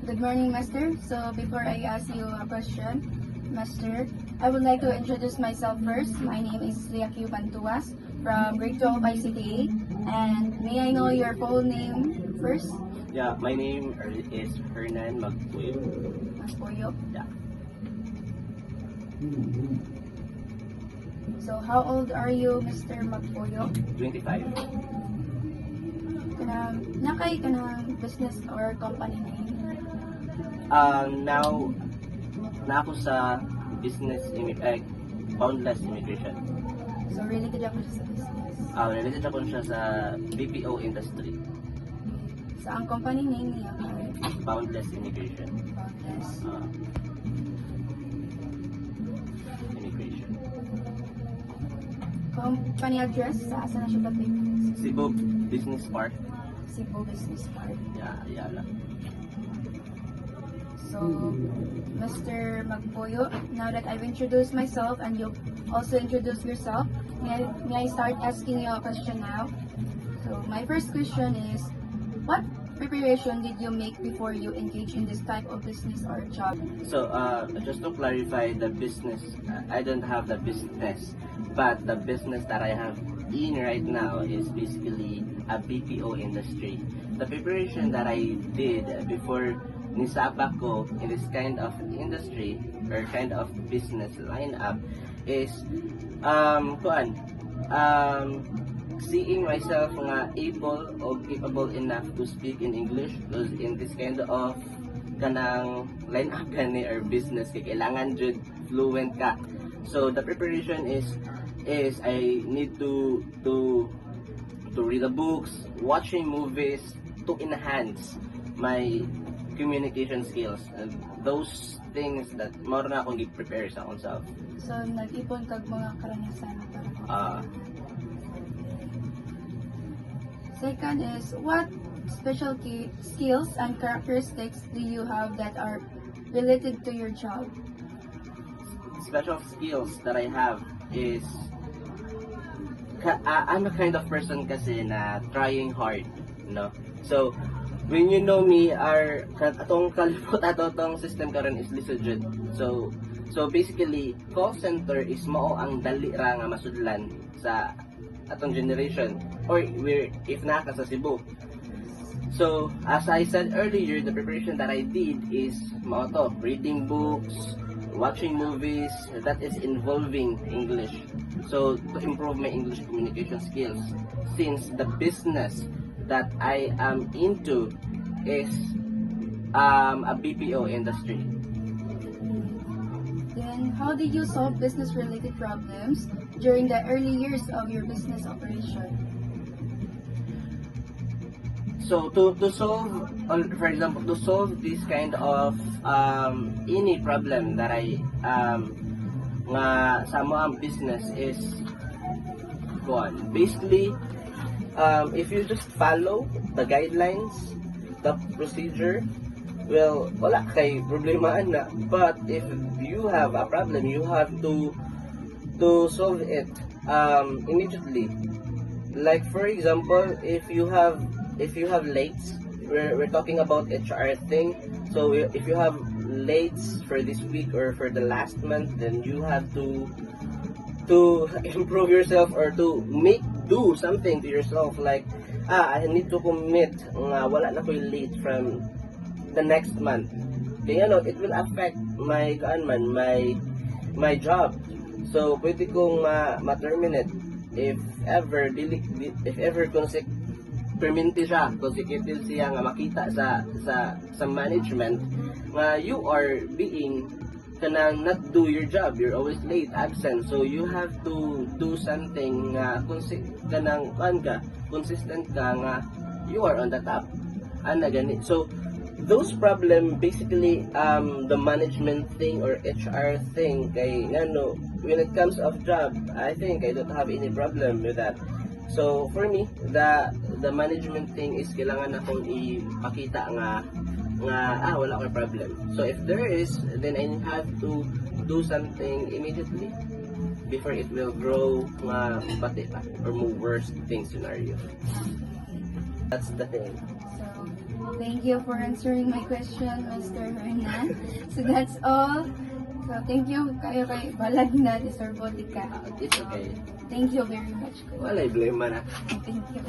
Good morning, Master. So before I ask you a question, Master, I would like to introduce myself first. My name is Leah Q. Pantuas from grade 12 ICTA. And may I know your full name first? Yeah, my name is Hernan Magpuyo. Maspoyo. Yeah, So how old are you, Mr. Magpoyo? 25. Nakay ka ng business or company name? Now, na ako sa boundless immigration. So related ako siya sa business. Related ako siya sa BPO industry, So ang company name niya ay boundless immigration. Boundless. Immigration. Company address sa asa na siya dating? Cebu Business Park. Cebu Business Park. Yeah, Ayala. So, Mr. Magpoyo, now that I've introduced myself and you also introduced yourself, may I start asking you a question now? So, my first question is, what preparation did you make before you engage in this type of business or job? So, just to clarify the business, I don't have the business, but the business that I have in right now is basically a BPO industry. The preparation that I did before nisapa ko in this kind of industry or kind of business lineup is seeing myself nga able or capable enough to speak in English, because in this kind of kanang lineup gani or business kailangan jud fluent ka. So the preparation is I need to read the books, watching movies to enhance my communication skills, and those things that more na akong gi-prepare sa akong self. So, nag-ipon kag mga karanasan para Second is, what special skills and characteristics do you have that are related to your job? Special skills that I have is I'm a kind of person kasi na trying hard, no? So, when you know me, atong kalipot ato tong system karon is lisod. So basically, call center is mao ang dali ra nga masudlan sa atong generation, or if naka sa Cebu. So, as I said earlier, the preparation that I did is mao to, reading books, watching movies that is involving English. So, to improve my English communication skills, since the business that I am into is a BPO industry. Then, how did you solve business-related problems during the early years of your business operation? So to solve, for example, to solve this kind of any problem that I nga sa mga business is one. Basically, if you just follow the guidelines, the procedure, well, wala kay problemahan na. But if you have a problem, you have to solve it immediately. Like for example, if you have lates, we're talking about HR thing. So if you have lates for this week or for the last month, then you have to improve yourself or to do something to yourself, like I need to commit nga wala na ko'y late from the next month. Kaya it will affect my my job. So pwede kong ma-terminate if ever consecutive siya nga makita sa management nga you are being kanang not do your job, you're always late, absent. So you have to do something nga consistent ka nga you are on the top. Gani. So those problem basically the management thing or HR thing kay when it comes of job, I think I don't have any problem with that. So for me, the management thing is kailangan akong ipakita nga wala akong problem. So if there is, then I have to do something immediately before it will grow pati pa or more worse thing scenario. That's the thing. So, Thank you for answering my question, Mr. Hernan. So that's all. So thank you kayo kay balag na ni Sir Botica. It's okay. Thank you very much. Walay blame man ah. Thank you.